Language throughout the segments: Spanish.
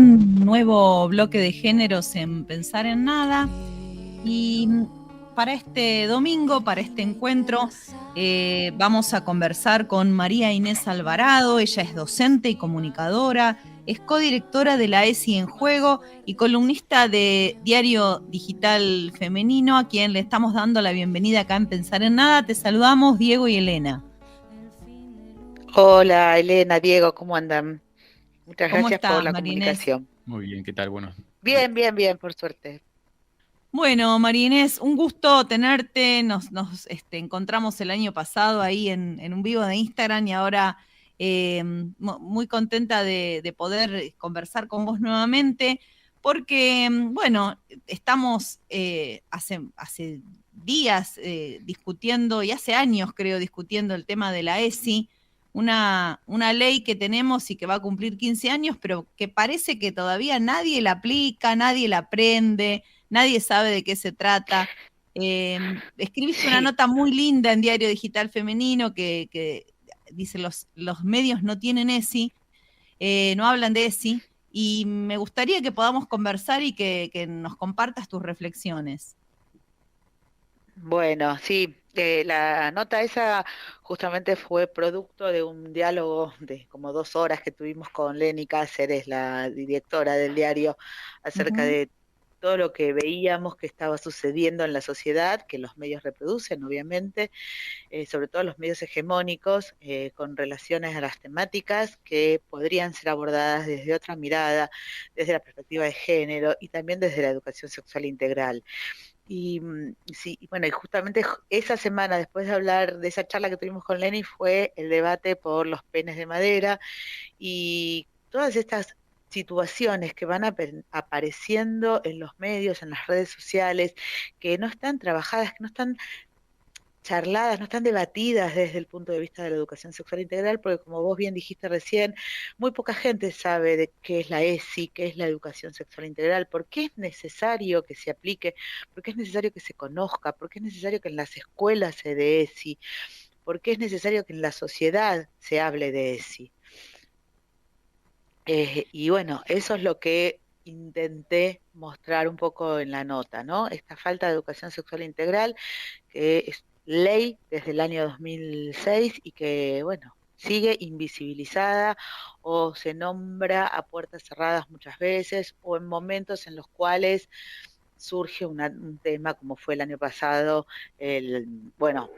un nuevo bloque de géneros en Pensar en Nada. Y para este domingo, para este encuentro, vamos a conversar con María Inés Alvarado. Ella es docente y comunicadora, es codirectora de la ESI en Juego y columnista de Diario Digital Femenino, a quien le estamos dando la bienvenida acá en Pensar en Nada. Te saludamos, Diego y Elena. Hola, Elena, Diego, ¿cómo andan? Muchas ¿Cómo gracias por estás, la María Inés? comunicación. Muy bien, ¿qué tal? Bueno, Bien, bien, bien, por suerte. Bueno, María Inés, un gusto tenerte. Nos encontramos el año pasado ahí en un vivo de Instagram y ahora muy contenta de poder conversar con vos nuevamente porque, bueno, estamos hace días discutiendo y hace años creo discutiendo el tema de la ESI, una ley que tenemos y que va a cumplir 15 años, pero que parece que todavía nadie la aplica, nadie la aprende. Nadie sabe de qué se trata. Escribiste una Sí, nota muy linda en Diario Digital Femenino que dice los medios no tienen ESI, no hablan de ESI, y me gustaría que podamos conversar y que nos compartas tus reflexiones. bueno, sí, la nota esa justamente fue producto de un diálogo de como 2 horas que tuvimos con Lenny Cáceres, la directora del diario, acerca Ujú. de todo lo que veíamos que estaba sucediendo en la sociedad, que los medios reproducen, obviamente, sobre todo los medios hegemónicos, con relaciones a las temáticas que podrían ser abordadas desde otra mirada, desde la perspectiva de género y también desde la educación sexual integral. Y sí, y bueno, y justamente esa semana, después de hablar de esa charla que tuvimos con Lenny, fue el debate por los penes de madera y todas estas situaciones que van apareciendo en los medios, en las redes sociales, que no están trabajadas, que no están charladas, no están debatidas desde el punto de vista de la educación sexual integral, porque como vos bien dijiste recién, muy poca gente sabe de qué es la ESI, qué es la educación sexual integral, por qué es necesario que se aplique, por qué es necesario que se conozca, por qué es necesario que en las escuelas se dé ESI, por qué es necesario que en la sociedad se hable de ESI. Y bueno, eso es lo que intenté mostrar un poco en la nota, ¿no? Esta falta de educación sexual integral que es ley desde el año 2006 y que, bueno, sigue invisibilizada o se nombra a puertas cerradas muchas veces o en momentos en los cuales surge un tema como fue el año pasado, el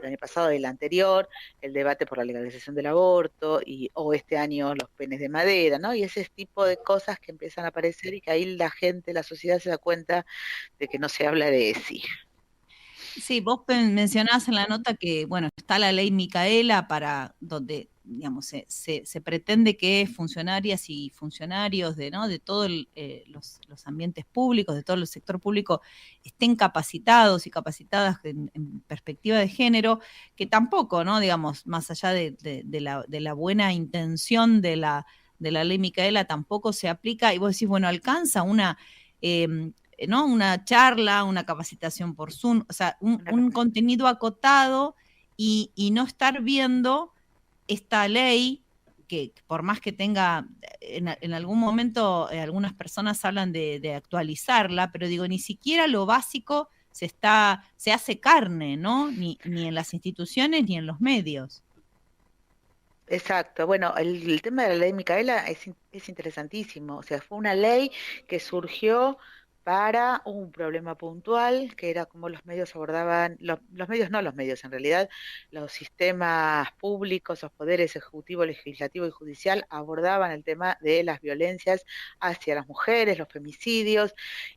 año pasado y el anterior, el debate por la legalización del aborto, o este año los penes de madera, ¿no? Y ese tipo de cosas que empiezan a aparecer y que ahí la gente, la sociedad se da cuenta de que no se habla de sí. Sí, vos mencionás en la nota que, bueno, está la ley Micaela para donde, digamos, se pretende que funcionarias y funcionarios de, ¿no? de todos los ambientes públicos, de todo el sector público, estén capacitados y capacitadas en perspectiva de género, que tampoco, ¿no? Digamos, más allá de la buena intención de la ley Micaela, tampoco se aplica, y vos decís, bueno, alcanza una... ¿no? Una charla, una capacitación por Zoom, o sea, Una un capacidad. contenido acotado y no estar viendo esta ley que por más que tenga, en algún momento algunas personas hablan de actualizarla, pero digo, ni siquiera lo básico se hace carne, ¿no? Ni en las instituciones ni en los medios. Exacto. Bueno, el tema de la ley Micaela es interesantísimo. O sea, fue una ley que surgió para un problema puntual, que era como los medios abordaban, los medios no los medios en realidad, los sistemas públicos, los poderes ejecutivo, legislativo y judicial abordaban el tema de las violencias hacia las mujeres, los femicidios,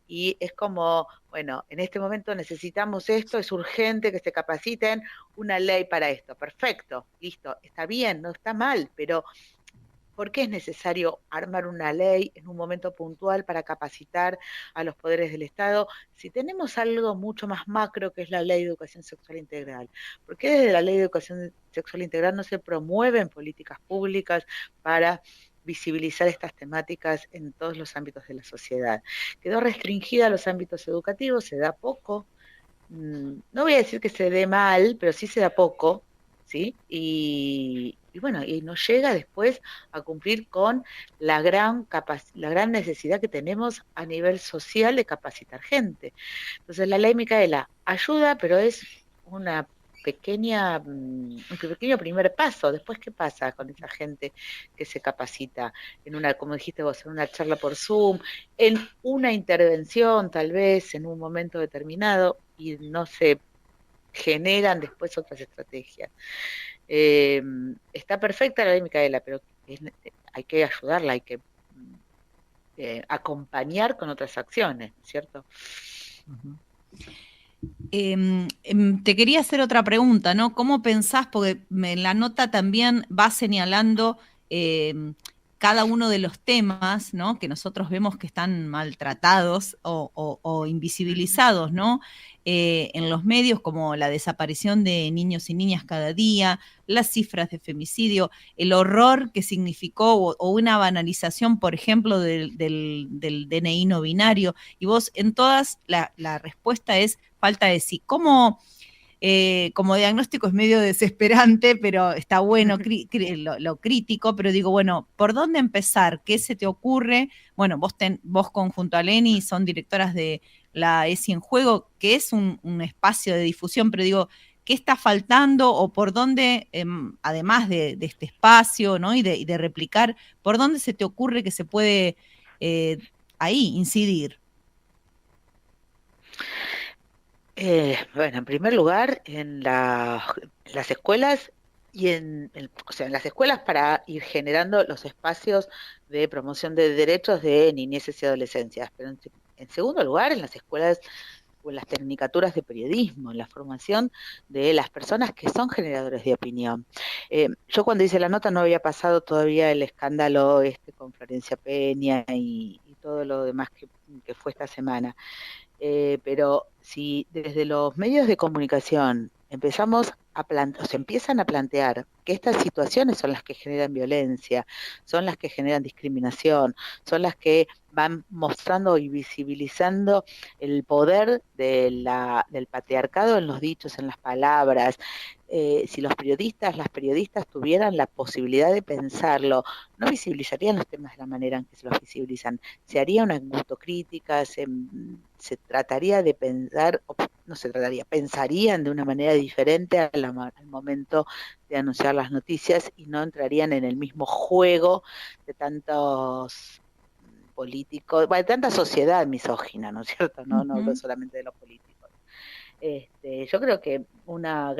y es como, bueno, en este momento necesitamos esto, es urgente que se capaciten una ley para esto. Perfecto, listo, está bien, no está mal, pero ¿por qué es necesario armar una ley en un momento puntual para capacitar a los poderes del Estado si tenemos algo mucho más macro que es la ley de educación sexual integral? ¿Por qué desde la ley de educación sexual integral no se promueven políticas públicas para visibilizar estas temáticas en todos los ámbitos de la sociedad? Quedó restringida a los ámbitos educativos, se da poco, no voy a decir que se dé mal, pero sí se da poco, ¿sí? y bueno, y no llega después a cumplir con la gran necesidad que tenemos a nivel social de capacitar gente. Entonces la ley Micaela ayuda, pero es una un pequeño primer paso. Después, ¿qué pasa con esa gente que se capacita en una, como dijiste vos, en una charla por Zoom, en una intervención tal vez en un momento determinado y no se generan después otras estrategias? Está perfecta la ley Micaela, pero hay que ayudarla, hay que acompañar con otras acciones, ¿cierto? Ujú. Te quería hacer otra pregunta, ¿no? ¿Cómo pensás? Porque en la nota también va señalando cada uno de los temas, ¿no? Que nosotros vemos que están maltratados o invisibilizados, ¿no? En los medios, como la desaparición de niños y niñas cada día, las cifras de femicidio, el horror que significó o una banalización, por ejemplo, del DNI no binario. Y vos en todas la respuesta es falta de sí. ¿Cómo, como diagnóstico es medio desesperante, pero está bueno lo crítico, pero digo, bueno, ¿por dónde empezar? ¿Qué se te ocurre? Bueno, vos conjunto a Leni son directoras de la ESI en Juego, que es un espacio de difusión, pero digo, ¿qué está faltando o por dónde, además de este espacio, ¿no? Y de replicar, ¿por dónde se te ocurre que se puede ahí incidir? Bueno, en primer lugar, en las escuelas o sea, en las escuelas para ir generando los espacios de promoción de derechos de niñeces y adolescencias, pero en segundo lugar, en las escuelas o en las tecnicaturas de periodismo, en la formación de las personas que son generadores de opinión. Yo cuando hice la nota no había pasado todavía el escándalo con Florencia Peña y todo lo demás que fue esta semana. Pero si desde los medios de comunicación empezamos o se empiezan a plantear que estas situaciones son las que generan violencia, son las que generan discriminación, son las que van mostrando y visibilizando el poder del patriarcado en los dichos, en las palabras. Si los periodistas, las periodistas tuvieran la posibilidad de pensarlo, no visibilizarían los temas de la manera en que se los visibilizan. Se haría una autocrítica, se trataría de pensar, no se trataría, pensarían de una manera diferente al momento de anunciar las noticias y no entrarían en el mismo juego de tantos políticos, bueno, de tanta sociedad misógina, ¿no es cierto? No hablo Ujú. solamente de los políticos. Yo creo que la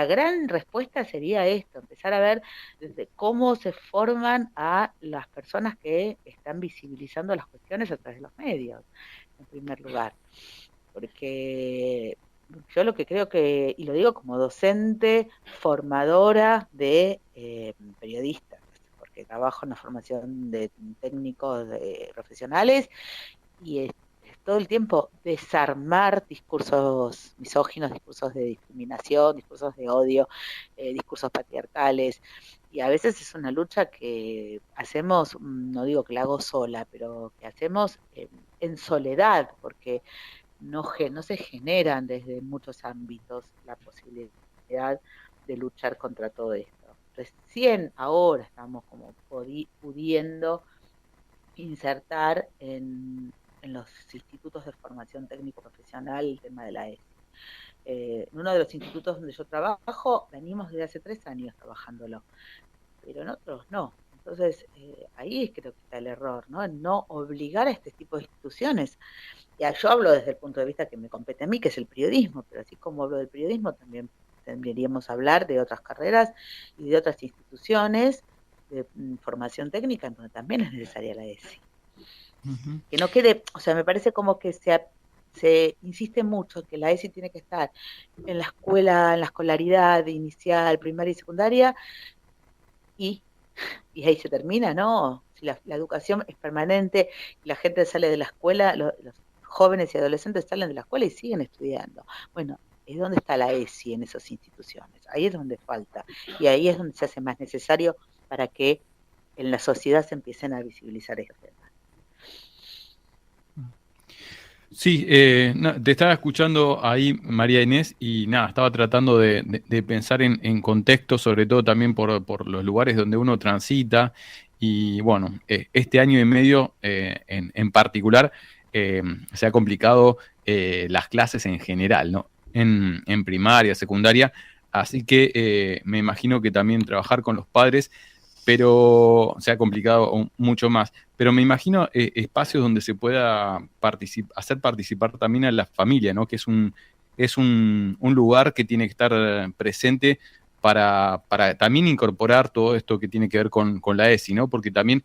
gran respuesta sería esto, empezar a ver desde cómo se forman a las personas que están visibilizando las cuestiones a través de los medios, en primer lugar. Porque yo lo que creo y lo digo como docente, formadora de periodistas, porque trabajo en la formación de técnicos profesionales y es todo el tiempo desarmar discursos misóginos, discursos de discriminación, discursos de odio, discursos patriarcales. Y a veces es una lucha que hacemos, no digo que la hago sola, pero que hacemos en soledad, porque no se generan desde muchos ámbitos la posibilidad de luchar contra todo esto. Recién ahora estamos como pudiendo insertar en los institutos de formación técnico profesional el tema de la ESI. En uno de los institutos donde yo trabajo, venimos desde hace 3 años trabajándolo, pero en otros no. Entonces, ahí creo que está el error, ¿no? En no obligar a este tipo de instituciones. Ya, yo hablo desde el punto de vista que me compete a mí, que es el periodismo, pero así como hablo del periodismo, también deberíamos hablar de otras carreras y de otras instituciones de formación técnica, en donde también es necesaria la ESI. Ujú. Que no quede, o sea, me parece como que se insiste mucho que la ESI tiene que estar en la escuela, en la escolaridad inicial, primaria y secundaria, y, y ahí se termina, ¿no? Si la educación es permanente y la gente sale de la escuela, los jóvenes y adolescentes salen de la escuela y siguen estudiando. Bueno, ¿es dónde está la ESI en esas instituciones? Ahí es donde falta. Y ahí es donde se hace más necesario para que en la sociedad se empiecen a visibilizar estos temas. Sí, te estaba escuchando ahí, María Inés, y nada, estaba tratando de pensar en contexto, sobre todo también por los lugares donde uno transita. Y bueno, este año y medio en particular eh, se ha complicado las clases en general, ¿no? En primaria, secundaria, así que me imagino que también trabajar con los padres, pero se ha complicado mucho más. Pero me imagino espacios donde se pueda hacer participar también a la familia, ¿no? Que es un lugar que tiene que estar presente para también incorporar todo esto que tiene que ver con la ESI, ¿no? Porque también,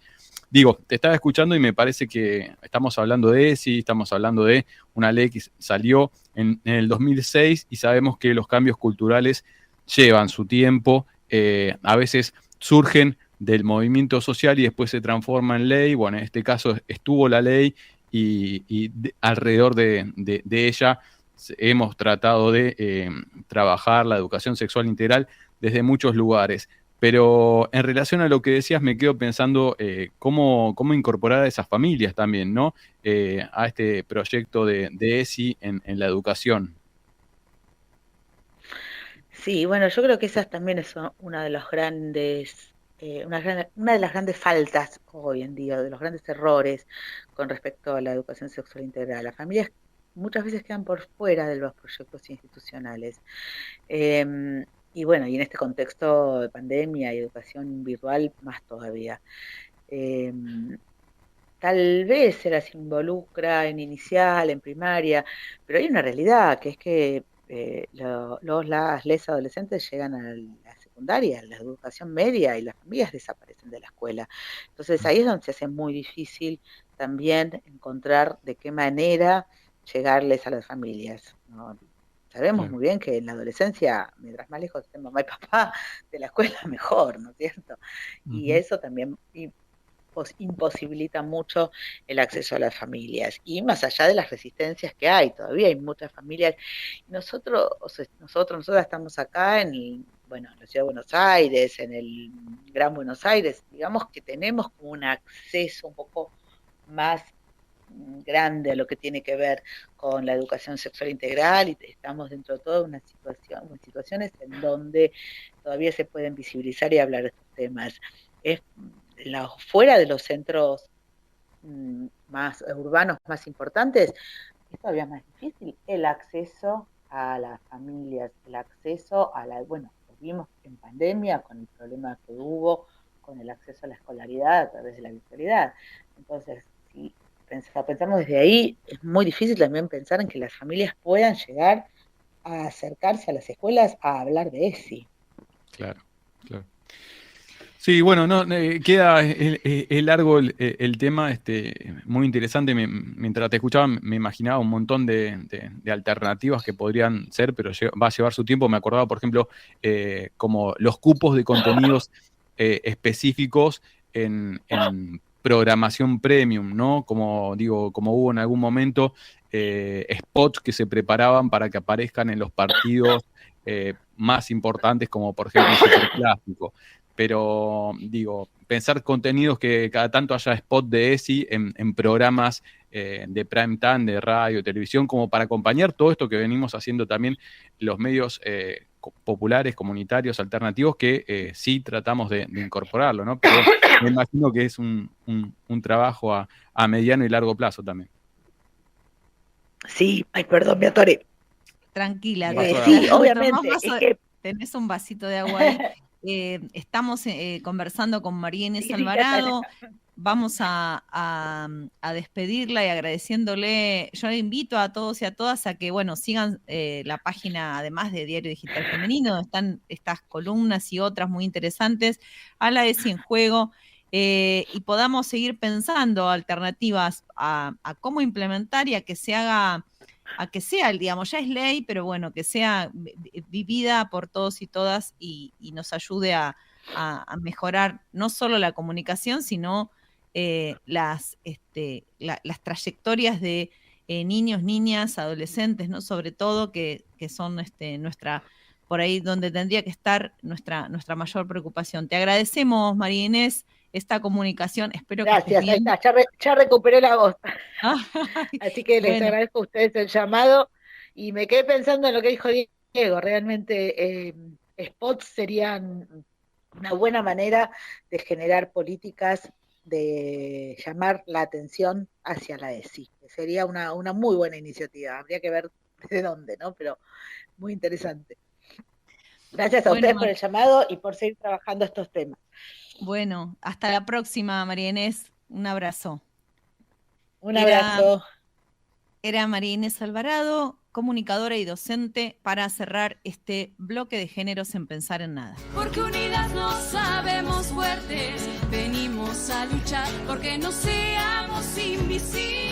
digo, te estaba escuchando y me parece que estamos hablando de ESI, estamos hablando de una ley que salió en el 2006 y sabemos que los cambios culturales llevan su tiempo, a veces surgen del movimiento social y después se transforma en ley. Bueno, en este caso estuvo la ley y alrededor de ella hemos tratado de trabajar la educación sexual integral desde muchos lugares. Pero en relación a lo que decías, me quedo pensando cómo incorporar a esas familias también, ¿no? A este proyecto de ESI en la educación. Sí, bueno, yo creo que esa también es una de los una de las grandes faltas hoy en día, de los grandes errores con respecto a la educación sexual integral. Las familias muchas veces quedan por fuera de los proyectos institucionales. Y bueno, y en este contexto de pandemia y educación virtual, más todavía. Em, Tal vez se las involucra en inicial, en primaria, pero hay una realidad, que es que las les adolescentes llegan a la secundaria, a la educación media, y las familias desaparecen de la escuela. Entonces ahí es donde se hace muy difícil también encontrar de qué manera llegarles a las familias, ¿no? Sabemos Claro. muy bien que en la adolescencia, mientras más lejos estén mamá y papá de la escuela, mejor, ¿no es cierto? Y Ujú. eso también imposibilita mucho el acceso a las familias. Y más allá de las resistencias que hay, todavía hay muchas familias. Nosotras estamos acá bueno, en la ciudad de Buenos Aires, en el Gran Buenos Aires, digamos que tenemos como un acceso un poco más grande a lo que tiene que ver con la educación sexual integral, y estamos dentro de toda situaciones en donde todavía se pueden visibilizar y hablar de estos temas. Es fuera de los centros más urbanos más importantes, es todavía más difícil el acceso a las familias, el acceso bueno, lo vimos en pandemia con el problema que hubo con el acceso a la escolaridad a través de la virtualidad. Entonces, si pensamos desde ahí, es muy difícil también pensar en que las familias puedan llegar a acercarse a las escuelas a hablar de ESI. Claro, claro. Sí, bueno, no, queda largo el tema, muy interesante. Mientras te escuchaba, me imaginaba un montón de alternativas que podrían ser, pero va a llevar su tiempo. Me acordaba, por ejemplo, como los cupos de contenidos específicos en programación premium, ¿no? Como digo, como hubo en algún momento spots que se preparaban para que aparezcan en los partidos más importantes, como por ejemplo un superclásico. Pero digo, pensar contenidos que cada tanto haya spot de ESI en programas de prime time, de radio, televisión, como para acompañar todo esto que venimos haciendo también los medios populares, comunitarios, alternativos, que sí tratamos de incorporarlo, ¿no? Pero bueno, me imagino que es un trabajo a mediano y largo plazo también. Sí, ay, perdón, me atoré. Tranquila, Un vaso de Sí, agua. tomás obviamente, es vaso, que tenés un vasito de agua ahí. Estamos conversando con María Inés sí, sí, ya está. Alvarado. Vamos a despedirla y agradeciéndole. Yo le invito a todos y a todas a que, bueno, sigan la página, además de Diario Digital Femenino, donde están estas columnas y otras muy interesantes, a la ESI en juego, y podamos seguir pensando alternativas a cómo implementar y a que se haga, a que sea, digamos, ya es ley, pero bueno, que sea vivida por todos y todas y nos ayude a mejorar no solo la comunicación, sino las trayectorias de niños, niñas, adolescentes, ¿no? Sobre todo, que son por ahí donde tendría que estar nuestra mayor preocupación. Te agradecemos, María Inés, esta comunicación. Espero que Gracias, estés ahí bien. está, ya recuperé la voz. Ay, Así que les bueno, agradezco a ustedes el llamado y me quedé pensando en lo que dijo Diego. Realmente spots serían una buena manera de generar políticas, de llamar la atención hacia la ESI. Sería una muy buena iniciativa. Habría que ver de dónde, ¿no? Pero muy interesante. Gracias a bueno, ustedes por el llamado y por seguir trabajando estos temas. bueno, hasta la próxima, María Inés. Un abrazo. Un Era, abrazo. era María Inés Alvarado, comunicadora y docente, para cerrar este bloque de géneros en Pensar en Nada. Porque unidas nos sabemos fuertes, venimos a luchar porque no seamos invisibles.